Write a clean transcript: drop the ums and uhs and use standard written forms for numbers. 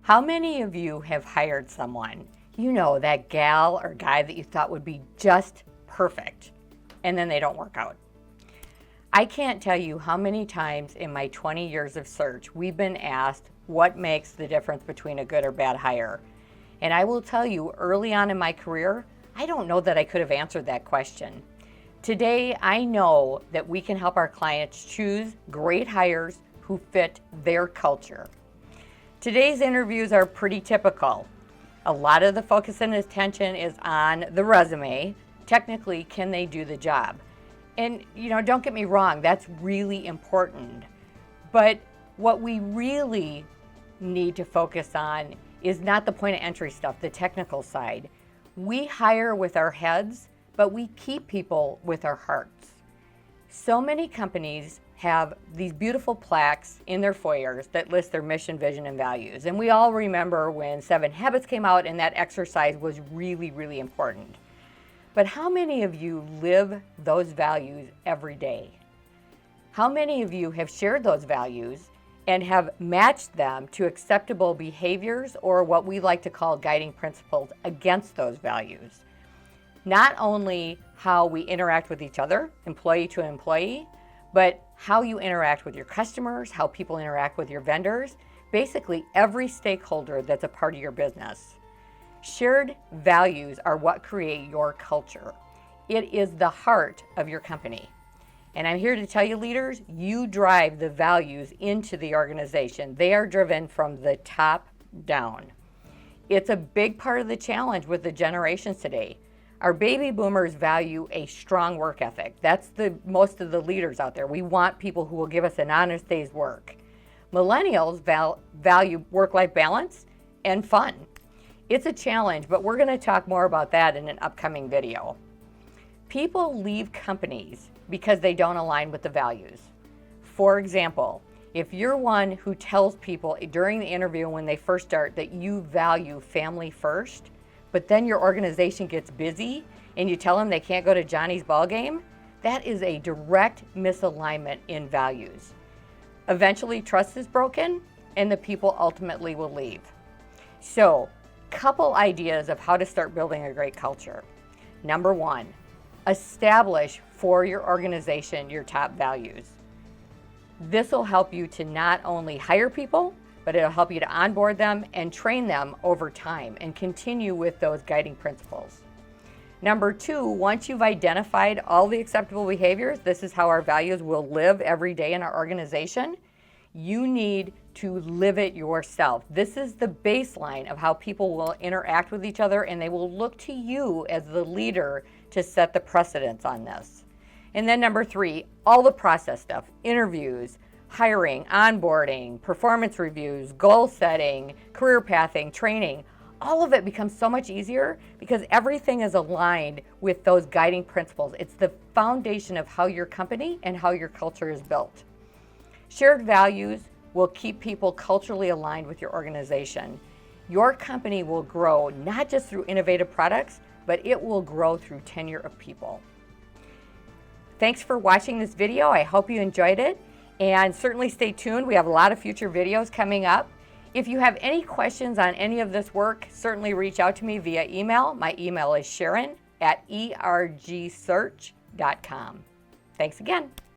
How many of you have hired someone, you know, that gal or guy that you thought would be just perfect, and then they don't work out? I can't tell you how many times in my 20 years of search we've been asked what makes the difference between a good or bad hire. And I will tell you, early on in my career, I don't know that I could have answered that question. Today, I know that we can help our clients choose great hires who fit their culture. Today's interviews are pretty typical. A lot of the focus and attention is on the resume. Technically, can they do the job? And, you know, don't get me wrong, that's really important. But what we really need to focus on is not the point of entry stuff, the technical side. We hire with our heads, but we keep people with our hearts. So many companies have these beautiful plaques in their foyers that list their mission, vision, and values. And we all remember when 7 Habits came out and that exercise was really, really important. But how many of you live those values every day? How many of you have shared those values and have matched them to acceptable behaviors or what we like to call guiding principles against those values? Not only how we interact with each other, employee to employee, but how you interact with your customers, how people interact with your vendors, basically every stakeholder that's a part of your business. Shared values are what create your culture. It is the heart of your company. And I'm here to tell you, leaders, you drive the values into the organization. They are driven from the top down. It's a big part of the challenge with the generations today. Our baby boomers value a strong work ethic. That's most of the leaders out there. We want people who will give us an honest day's work. Millennials value work-life balance and fun. It's a challenge, but we're going to talk more about that in an upcoming video. People leave companies because they don't align with the values. For example, if you're one who tells people during the interview when they first start that you value family first, but then your organization gets busy and you tell them they can't go to Johnny's ball game, that is a direct misalignment in values. Eventually, trust is broken and the people ultimately will leave. So, couple ideas of how to start building a great culture. Number 1, establish for your organization your top values. This will help you to not only hire people, but it'll help you to onboard them and train them over time and continue with those guiding principles. Number 2, once you've identified all the acceptable behaviors, this is how our values will live every day in our organization, you need to live it yourself. This is the baseline of how people will interact with each other, and they will look to you as the leader to set the precedence on this. And then number 3, all the process stuff, interviews, hiring, onboarding, performance reviews, goal setting, career pathing, training, all of it becomes so much easier because everything is aligned with those guiding principles. It's the foundation of how your company and how your culture is built. Shared values will keep people culturally aligned with your organization. Your company will grow not just through innovative products, but it will grow through tenure of people. Thanks for watching this video. I hope you enjoyed it. And certainly stay tuned. We have a lot of future videos coming up. If you have any questions on any of this work, certainly reach out to me via email. My email is sharon@ergsearch.com. Thanks again.